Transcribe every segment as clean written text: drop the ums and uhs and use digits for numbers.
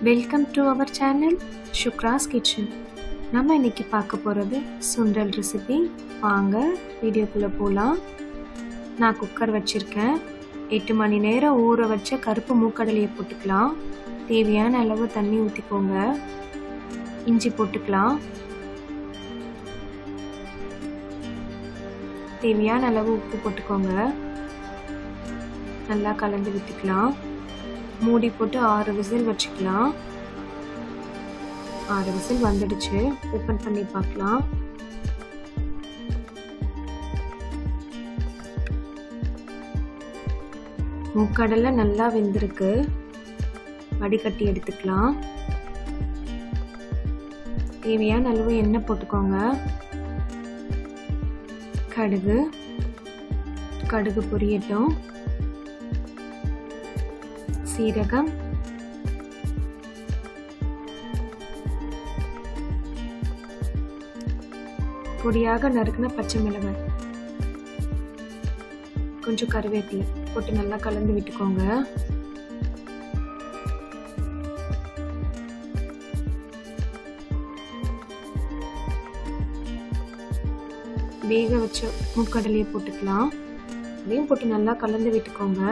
Welcome to our channel Sukra's kitchen. நம்ம இன்னைக்கு பார்க்க போகிறது சுண்டல் ரெசிபி. வாங்க வீடியோக்குள்ளே போகலாம். நான் குக்கர் வச்சுருக்கேன். 8 மணி நேரம் ஊற வச்ச கருப்பு மூக்கடலையை போட்டுக்கலாம். தேவையான அளவு தண்ணி ஊற்றிக்கோங்க. இஞ்சி போட்டுக்கலாம். தேவையான அளவு உப்பு போட்டுக்கோங்க. நல்லா கலந்து விட்டுக்கலாம். மூடி போட்டு 6 விசில் வச்சுக்கலாம். 6 விசில் வந்துடுச்சு. ஓப்பன் பண்ணி பார்க்கலாம். மூக்கடலை நல்லா வெந்திருக்கு. வடிகட்டி எடுத்துக்கலாம். தேவையான அளவு எண்ணெய் போட்டுக்கோங்க. கடுகு பொரியட்டும். சீரகம், பொடியாக நறுக்கின பச்சை மிளகாய், கொஞ்சம் கருவேப்பிலை போட்டு நல்லா கலந்து விட்டுக்கோங்க. வேக வச்ச மூக்கடலையை போட்டுக்கலாம். அதையும் போட்டு நல்லா கலந்து விட்டுக்கோங்க.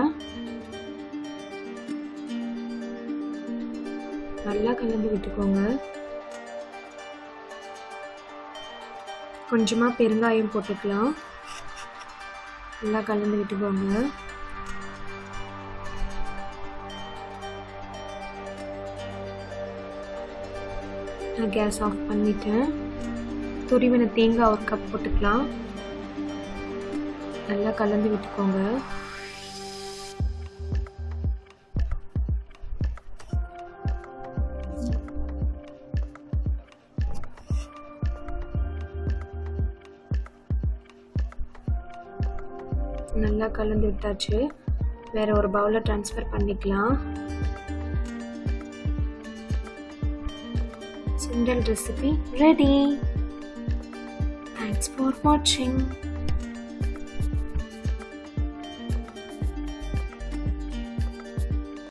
நல்லா கலந்து விட்டுக்கோங்க. கொஞ்சமா பெருங்காயம் போட்டுக்கலாம். நல்லா கலந்து விட்டுக்கோங்க. நான் கேஸ் ஆஃப் பண்ணிட்டேன். துருவின தேங்காய் 1 கப் போட்டுக்கலாம். நல்லா கலந்து விட்டுக்கோங்க. நல்லா கலந்து விட்டாச்சு. வேற ஒரு பவுல்ல ட்ரான்ஸ்ஃபர் பண்ணிக்கலாம். Sundal recipe ready. Thanks for watching.